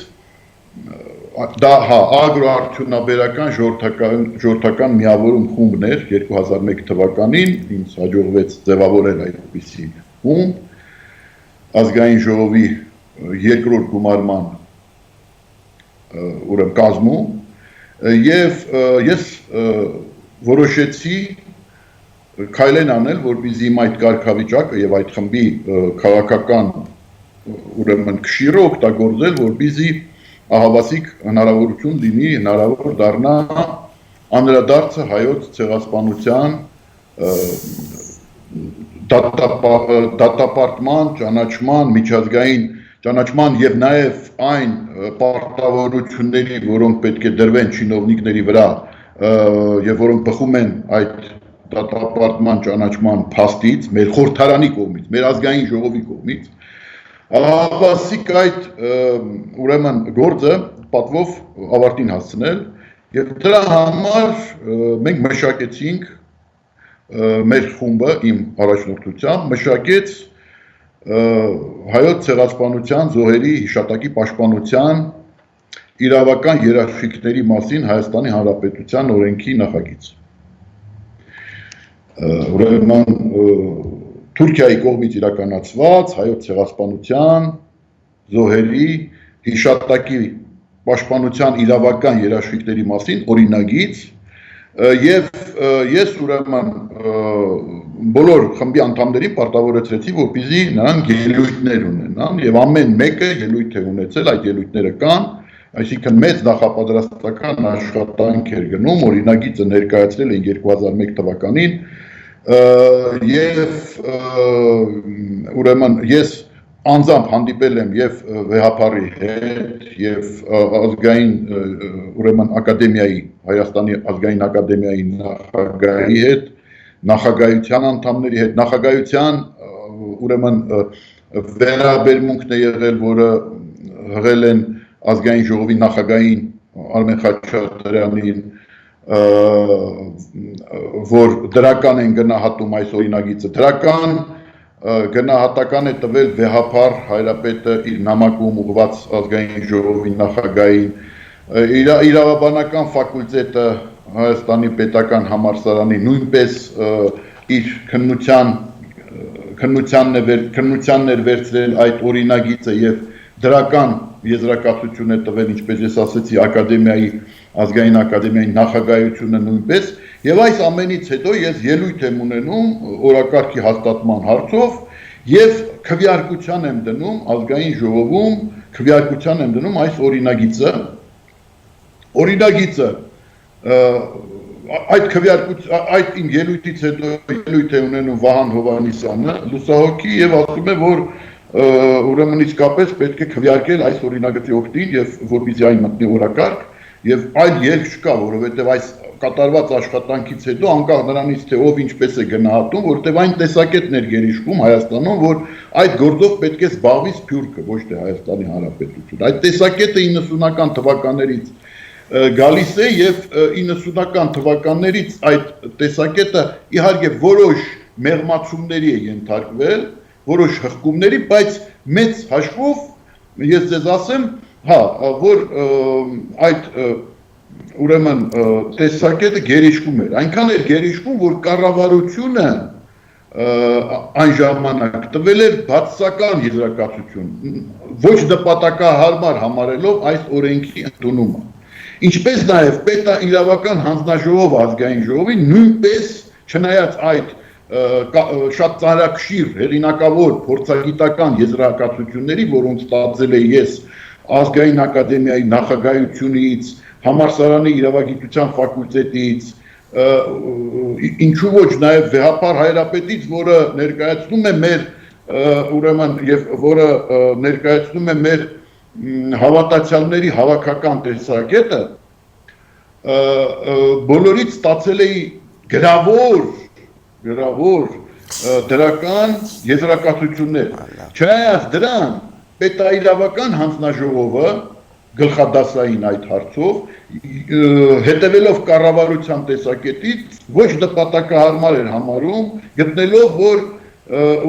դա ագրոարդյունաբերական ժողովրդական միավորում խումբն էր 2001 թվականին ինձ հաջողվեց ձևավորել այդպիսի խումբ ազգային ժողովի երկրորդ գումարման ուրեմն կազմում եւ ես որոշեցի քայլեն անել, որպեսզի իմ այդ կարգավիճակը եւ այդ խմբի քաղաքական ուրեմն քշիրը օգտագործել, որպեսզի ահավասիկ հնարավորություն լինի, հնարավոր դառնա անդրադարձը հայոց ցեղասպանության դատապարտման, ճանաչման, միջազգային ճանաչման եւ նաեւ այն պարտավորությունների, որոնք պետք է դրվեն չինովնիկների վրա եւ որոնք բխում են այդ դատապարտման ճանաչման փաստից, մեր խորհրդարանի կողմից, մեր ազգային ժողովի կողմից, ահավասիկ այդ ուրեմն գործը պատվով ավարտին հասցնել եւ դրա համար մենք մշակեցինք մեր խումբը իմ առաջնորդությամբ մշակեց հայոց ցեղասպանության զոհերի հիշատակի պաշտպանության իրավական երաշխիքների մասին Հայաստանի Հանրապետության օրենքի նախագիծ։ Ուրեմն Թուրքիայի կողմից իրականացված հայոց ցեղասպանության զոհերի հիշատակի պաշտպանության իրավական երաշխիքների մասին օրինագիծ եւ ես ուրեմն բոլոր խմբի անդամներին պարտավորեցրեցի, որպեսզի նրանք ելույթներ ունենան եւ ամեն մեկը ելույթ է ունեցել, այդ ելույթները կան, այսինքն մեծ նախապատրաստական աշխատանք էր գնում, օրինագիծը ներկայացրել են 2001 թվականին եւ ուրեմն ես անձամբ հանդիպել եմ եւ վեհապարի հետ եւ ազգային ուրեմն ակադեմիայի Հայաստանի ազգային ակադեմիայի նախագահի հետ, նախագահության անդամների հետ, նախագահության ուրեմն վերաբերմունքն է եղել, որը հղել են ազգային ժողովի նախագահին Արմեն Խաչատրյանին, որ դրական են գնահատում այս օրինագիծը, դրական գնահատական է տվել վեհապար հայրապետը իր նամակում ուղղված ազգային ժողովի նախագահին, իրավաբանական ֆակուլտետը Հայաստանի պետական համալսարանի նույնպես իր քննությանն էր վերցրել այդ օրինագիծը եւ դրական եզրակացություն է տվել, ինչպես ես ասացի, ակադեմիայի ազգային ակադեմիայի նախագահությունը նույնպես եւ այս ամենից հետո ես ելույթ եմ ունենում օրակարգի հաստատման հարցով եւ քվեարկության եմ դնում ազգային ժողովում, քվեարկության եմ դնում այս օրինագիծը այդ իմ ելույթից հետո ելույթ է ունենում Վահան Հովհաննիսյանը, լուսահոգի եւ ասում է, որ ուրեմն իսկապես պետք է քվեարկել այս օրինագծի օգտին եւ որպեսզի այն մտնի օրակարգ եւ այլ ելք չկա, որովհետեւ այս կատարված աշխատանքից հետո անկախ նրանից թե ով ինչպես է գնահատում, որովհետեւ այն տեսակետն էր գերիշխում Հայաստանում, որ այդ գործով պետք է զբաղվի Սփյուռքը, ոչ թե Հայաստանի Հանրապետությունը։ Այդ տեսակետը 90-ական թվականներից գալիս է եւ 90-ական թվականներից այդ տեսակետը իհարկե որոշ մեղմացումների է ենթարկվել, որոշ հղկումների, բայց մեծ հաշվով ես ձեզ ասեմ, որ այդ ուրեմն տեսակետը գերիշխում էր, այնքան էր գերիշխում, որ կառավարությունը այն ժամանակ տվել էր բացասական եզրակացություն, ոչ նպատակահարմար համարելով այս օրենքի ընդունումը, ինչպես նաև պետաիրավական հանձնաժողով ազգային ժողովի նույնպես չնայած այդ շատ ծանրակշիռ հեղինակավոր փորձագիտական եզրակացությունների, որոնց ստացել եմ ես ազգային ակադեմիայի նախագահությունից, համալսարանի իրավագիտության ֆակուլտետից, ինչու ոչ նաև վեհապար հայրապետից, որը ներկայացնում է մեր ուրեմն եւ որը ներկայացնում է մեր հավատացյալների հավաքական տեսակետը, բոլորից ստացել էի գրավոր դրական եզրակացություններ։ Չնայած դրան պետաիրավական հանձնաժողովը գլխադասային այդ հարցով հետևելով կառավարության տեսակետից ոչ նպատակահարմար էր համարում, գտնելով որ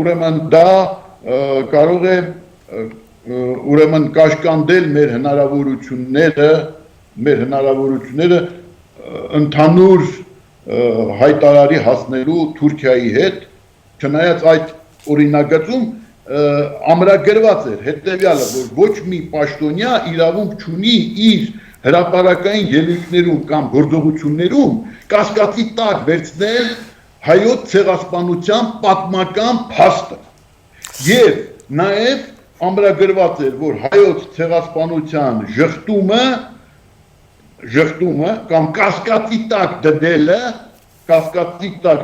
ուրեմն դա կարող է ուրեմն կաշկանդել մեր հնարավորությունները ընդհանուր հայտարարի հասնելու Թուրքիայի հետ, չնայած այդ օրինագծում ամրագրված էր հետևյալը, որ ոչ մի պաշտոնյա իրավունք չունի իր հրապարակային ելույթներում կամ գործողություններում կասկածի տակ վերցնել հայոց ցեղասպանության պատմական փաստը եւ նաեւ ամրագրված էր, որ հայոց ցեղասպանության ժխտումը կամ կասկածի տակ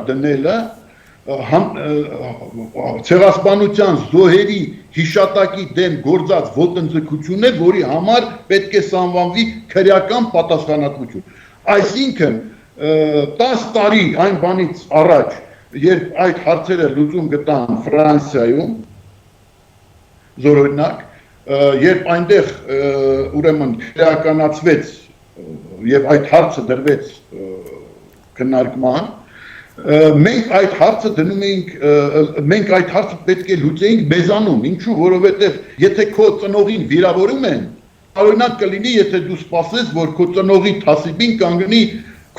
դնելը ցեղասպանության զոհերի հիշատակի դեմ գործած ոտնձգություն է, որի համար պետք է սանվանվի քրեական պատասխանատվություն։ Այսինքն 10 տարի այն բանից առաջ, երբ այդ հարցերը լուծում գտան Ֆրանսիայում, զորօրինակ, երբ այնտեղ ուրեմն քրեականացվեց եւ այդ հարցը դրվեց քննարկման, մենք այդ հարցը դնում էինք, մենք այդ հարցը պետք է լուծեինք մեզանում, ինչու, որովհետեւ եթե քո ծնողին վիրավորում են, օրինակ կլինի, եթե դու սպասես, որ քո ծնողի թասիբին կանգնի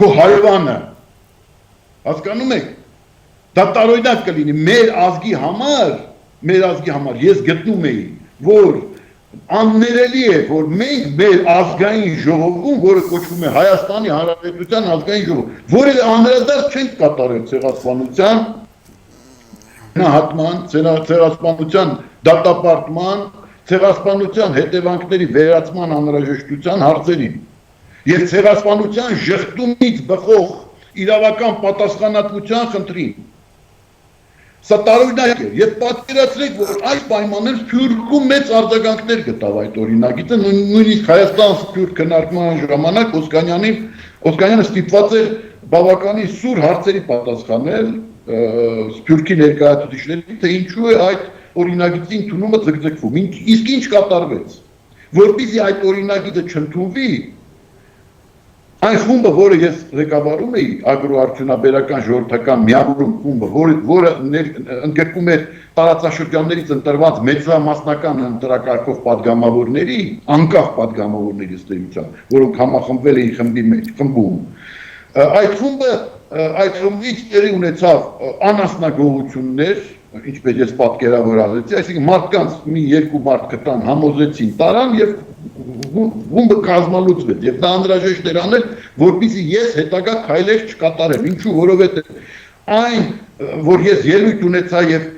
քո հարևանը, հասկանում եք, դա տարօրինակ կլինի, մեր ազգի համար ես գտնում էի, որ աններելի է, որ մենք մեր ազգային ժողովում, որը կոչվում է Հայաստանի Հանրապետության ազգային ժողով, որևէ անդրադարձ չենք կատարել ցեղասպանության գնահատման, ցեղասպանության դատապարտման, ցեղասպանության հետևանքների վերացման անհրաժեշտության հարցերին եւ ցեղասպանության ժխտումից բխող իրավական պատասխանատվության խնդրին։ Սա տարօրինակ է, եւ պատկերացրեք, որ այս պայմաններում Սփյուռքում մեծ արձագանքներ գտավ այդ օրինագիծը, նույնիսկ Հայաստան-Սփյուռք քննարկման ժամանակ Օսկանյանը ստիպված էր բավականին սուր հարցերի պատասխանել Սփյուռքի ներկայացուցիչներին, թե ինչու է այդ օրինագիծի ընդունումը ձգձգվում, իսկ ինչ կատարվեց, որպեսզի այդ օրինագիծը չընդունվի, այն խումբը, որը ես ղեկավարում էի, ագրոարդյունաբերական ժողովրդական միավորում խումբը, որը ընդգրկում էր տարածաշրջաններից ընտրված մեծամասնական ընտրակարգով պատգամավորների, անկախ պատգամավորների ըստ էության, որոնք համախմբվել էին խմբում, այդ խումբից տեղի ունեցավ անասնագողություններ, ինչպես ես պատկերավորեցի, այսինքն մարդկանց մի երկու մարդ գտան, համոզեցին, տարան եւ խումբը կազմալուծվեց եւ դա անհրաժեշտ էր անել, որպեսզի ես հետագա քայլեր չկատարեմ, ինչու, որովհետեւ այն, որ ես ելույթ ունեցա եւ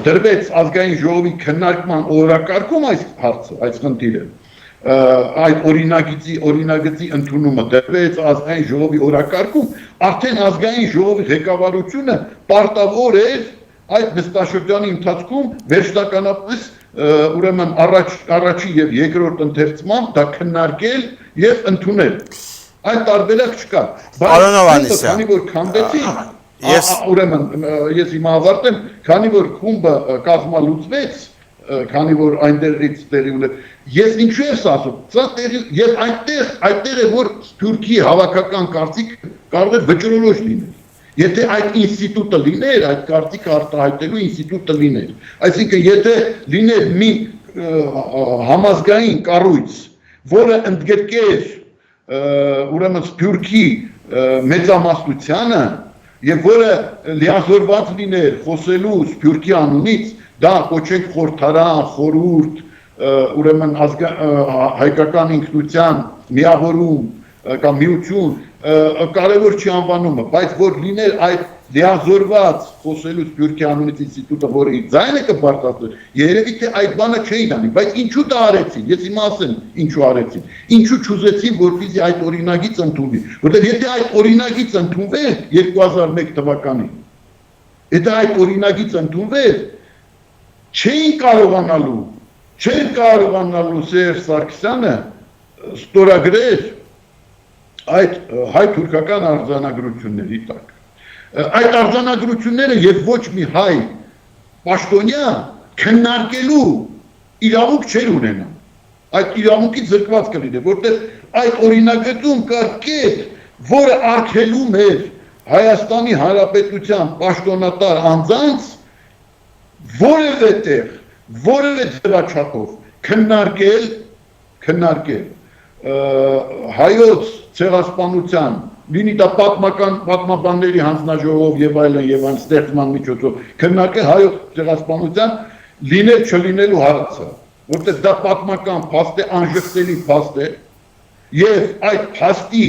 դրվեց ազգային ժողովի քննարկման օրակարգում այս հարցը, այս խնդիրը, այդ օրինագծի ընդունումը դրվեց ազգային ժողովի օրակարգում, արդեն ազգային ժողովի ղեկավարությունը պարտավոր էր այդ նստաշրջանի ընթացքում վերջնականապես ուրեմն առաջի եւ երկրորդ ընթերցման դա քննարկել եւ ընդունել։ Այդ տարբերակ չկա։ Պարոն Հովհաննիսյան, քանի որ քանդեցին, ուրեմն ես հիմա ավարտեմ, քանի որ խումբը կազմալուծվեց, քանի որ այնտեղից տեղի ուներ, ես ինչու եմ ասում, սա տեղի եւ այդտեղ է որ Սփյուռքի հավաքական կարծիք կարող է վճռորոշ լինել։ Եթե այդ ինստիտուտը լիներ, այդ կարծիքը արտահայտելու ինստիտուտը լիներ, այսինքն եթե լիներ մի համազգային կառույց, որը ընդգրկեր ուրեմն Սփյուռքի մեծամասնությանը եւ որը լիազորված լիներ խոսելու Սփյուռքի անունից, դա կոչենք խորհրդարան, խորհուրդ, ուրեմն հայկական ինքնության միավորում կամ միություն կարևոր չի անվանումը, բայց որ լիներ այդ լիազորված խոսելու Սփյուռքի անունից ինստիտուտը, որը իր ձայնը կբարձրացներ, երևի թե այդ բանը չէին անի, բայց ինչու դա արեցին, ես հիմա ասեմ ինչու արեցին, ինչու չուզեցին, որպեսզի այդ օրինագիծը ընդունվի, որտեղ եթե այդ օրինագիծը ընդունվեր 2001 թվականին, եթե այդ օրինագիծը ընդունվեր, չէին կարողանալու Սերժ Սարգսյանը ստորագրեր այդ հայ-թուրքական արձանագրությունների տակ։ Այդ արձանագրությունները եւ ոչ մի հայ պաշտոնյա քննարկելու իրավունք չէր ունենա։ Այդ իրավունքից զրկված կլիներ, որտեղ այդ օրինագծում կար կետ, որը արգելում էր Հայաստանի Հանրապետության պաշտոնատար անձանց որևէ տեղ, որևէ ձևաչափով քննարկել հայոց ցեղասպանության, լինի դա պատմաբանների հանձնաժողով եւ այլն ստեղծման միջոցով քննարկել հայոց ցեղասպանության լինել չլինելու հարցը, որտեղ դա պատմական փաստ է, անժխտելի փաստ է եւ այդ փաստի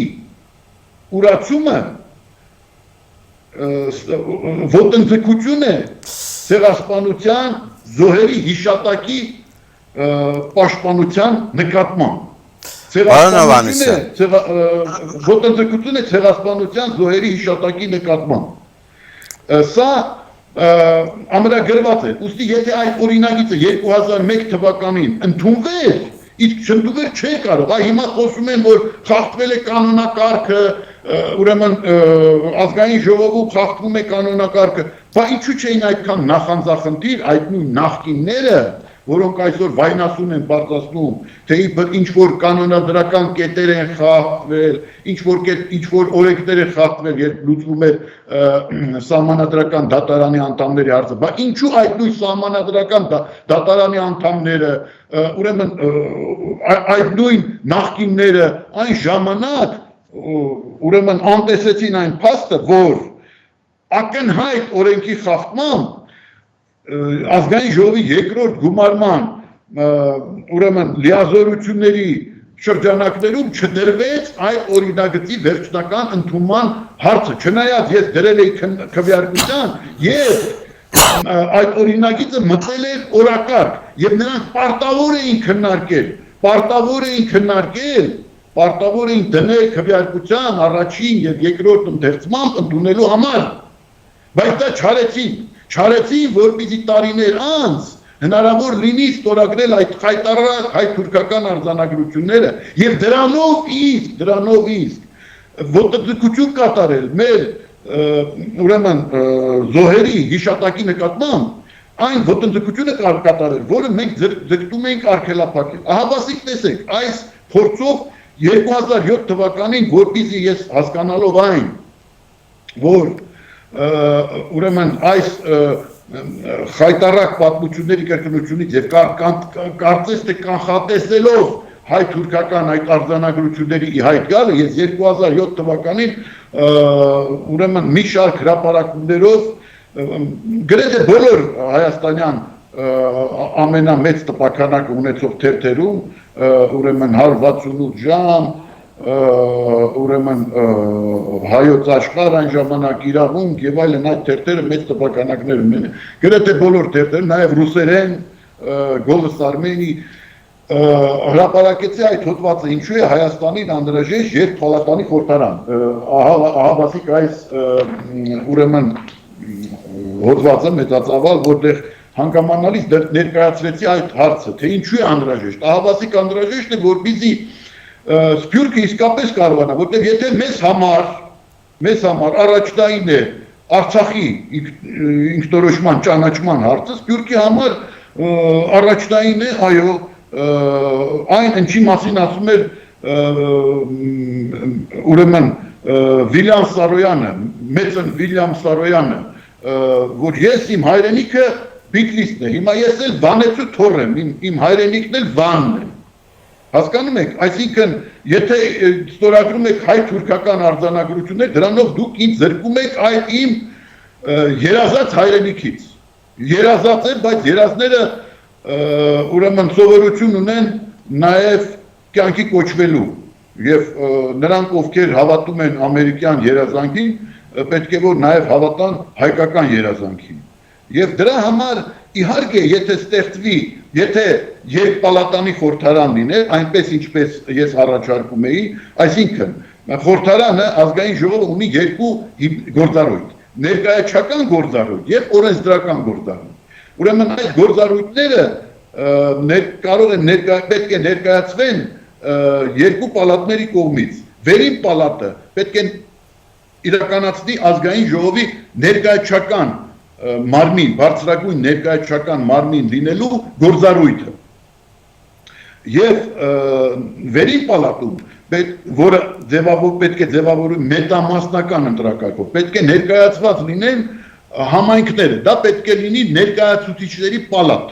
ուրացումը ոտնձգություն է ցեղասպանության զոհերի հիշատակի պաշտպանության նկատմամբ։ Ոտնձգությունը ցեղասպանության զոհերի հիշատակի նկատմամբ։ Սա ամրագրված է։ Ուստի եթե այդ օրինագիծը 2001 թվականին ընդունվեր, իսկ չընդունվեր չէ կարող։ Այ հիմա խոսում են, որ խախտվել է կանոնակարգը, ուրեմն ազգային ժողովում խախտվում է կանոնակարգը, բայց ինչու չէին այդքան նախանձախնդիր այդ նույն նախկինները, որոնք այսօր վայնասուն են բարձրացնում, թե ինչ որ կանոնադրական կետեր են խախտվել, ինչ որ օրենքներ են խախտվել, երբ լուծվում է սահմանադրական դատարանի անդամների հարցը, բայց ինչու այդ նույն սահմանադրական դատարանի անդամները, ուրեմն այդ նույն նախկինները այն ժամանակ ուրեմն անտեսեցին այն փաստը, որ ակնհայտ օրենքի խախտմամբ ազգային ժողովի երկրորդ գումարման ուրեմն լիազորությունների շրջանակներում չդրվեց այդ օրինագծի վերջնական ընդունման հարցը, չնայած ես դրել էի քվեարկության եւ այդ օրինագիծը մտել էր օրակարգ եւ նրանք պարտավոր էին դնել քվեարկության առաջին եւ երկրորդ ընթերցմամբ ընդունելու համար, բայց դա չարեցին, որպեսզի տարիներ անց հնարավոր լինի ստորագրել այդ խայտարակ հայ-թուրքական արձանագրությունները եւ դրանով իսկ ոտնձգություն կատարել մեր ուրեմն զոհերի հիշատակի նկատմամբ այն ոտնձգությունը կատարել, որը մենք ձգտում էինք արգելափակել։ Ահավասիկ տեսեք, այս փորձով 2007 թվականին, որպեսզի ես հասկանալով այն, որ ուրեմն այս խայտարակ պատմությունների կրկնությունից եւ կարծես թե կանխատեսելով հայ-թուրքական այդ արձանագրությունների ի հայտ գալը, ես 2007 թվականին ուրեմն մի շարք հրապարակումներով գրեթե բոլոր հայաստանյան ամենամեծ տպաքանակը ունեցող թերթերում, ուրեմն 168 ժամ, ուրեմն հայոց աշխարհ այն ժամանակ իրավունք եւ այլն այդ թերթերը մեծ տպականակներ ունեն։ Գրեթե բոլոր թերթերը, նաեւ ռուսերեն, Գոլոս Արմենի հրապարակեցի այդ հոդվածը ինչու է Հայաստանին անհրաժեշտ երկպալատանի խորհրդարան։ Ահավասիկ այս ուրեմն հոդվածը մեծածավալ, որտեղ հանգամանալից ներկայացրեցի այդ հարցը, թե ինչու է անհրաժեշտ։ Ահավասիկ անհրաժեշտ է, որպեսզի Սփյուռքը իսկապես կարողանա, որտեղ եթե մեզ համար առաջնային է Արցախի ինքնորոշման ճանաչման հարցը, Սփյուռքի համար առաջնային է, այո, այն ինչի մասին ասում էր ուրեմն Վիլյամ Սարոյանը, մեծն Վիլյամ Սարոյանը, որ ես իմ հայրենիքը Բիթլիսն է, հիմա ես էլ Վանեցու թոռ եմ, իմ հայրենիքն էլ Վանն է։ Հասկանում եք, այսինքն, եթե ստորագրում եք հայ-թուրքական արձանագրություններ, դրանով դուք ինձ զրկում եք այդ իմ երազած հայրենիքից։ Երազած է, բայց երազները ուրեմն սովորություն ունեն նաև կյանքի կոչվելու եւ նրանք, ովքեր հավատում են ամերիկյան երազանքին, պետք է որ նաև հավատան հայկական երազանքին։ Եվ դրա համար իհարկե եթե ստեղծվի, եթե երկպալատանի խորհրդարան լիներ, այնպես ինչպես ես առաջարկում էի, այսինքն խորհրդարանը ազգային ժողովը ունի երկու գործառույթ, ներկայացական գործառույթ եւ օրենսդրական գործառույթ։ Ուրեմն այդ գործառույթները պետք է ներկայացվեն երկու պալատների կողմից։ Վերին պալատը պետք է իրականացնի ազգային ժողովի ներկայացական մարմին, բարձրագույն ներկայացական մարմին լինելու գործառույթը։ Եվ վերին պալատում, որը պետք է ձևավորվի մետամասնական ընտրակարգով, պետք է ներկայացված լինեն համայնքները, դա պետք է լինի ներկայացուցիչների պալատ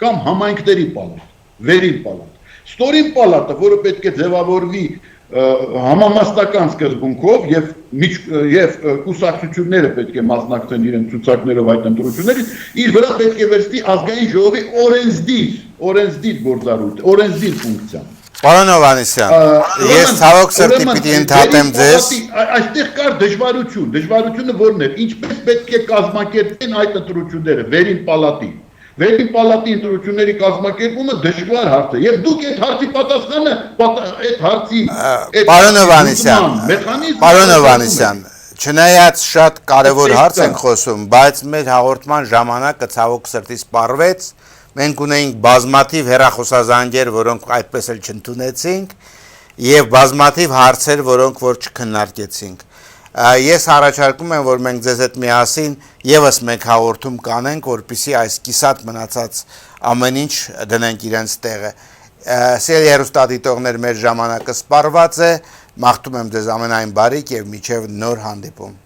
կամ համայնքների պալատ, վերին պալատ։ Ստորին պալատը, որը պետք է ձևավորվի համամասնական սկզբունքով եւ կուսակցությունները պետք է մասնակցեն իրենց ցուցակներով այդ ընտրություններից, իր վրա պետք է վերցնի ազգային ժողովի օրենսդիր գործառույթ, օրենսդիր ֆունկցիան։ Պարոն Հովհաննիսյան, ես ցավոք սրտի պիտի ընդհատեմ ձեզ։ Այստեղ կար դժվարությունը որն է, ինչպես պետք է կազմակերպեն այդ ընտրությունները վերին պալատի։ Վերին պալատի ընտրությունների կազմակերպումը դժվար հարց է, եւ դուք այդ հարցի պատասխանը այդ հարցի Պարոն Հովհաննիսյան, չնայած շատ կարևոր հարց ենք խոսում, բայց մեր հաղորդման ժամանակը ցավոք սրտի սպառվեց, մենք ունեինք բազմաթիվ հեռախոսազանգեր, որոնք այդպես էլ չընդունեցինք, եւ բազմաթիվ հարցեր, որոնք որ չքննարկեցինք։ Ես առաջարկում եմ, որ մենք ձեզ հետ միասին եւս մեկ հաղորդում կանենք, որպեսզի այս կիսատ մնացած ամեն ինչ դնենք իրենց տեղը։ Սիրելի հեռուստադիտողներ, մեր ժամանակը սպառված է, մաղթում եմ ձեզ ամենայն բարիք եւ մինչեւ նոր հանդիպում։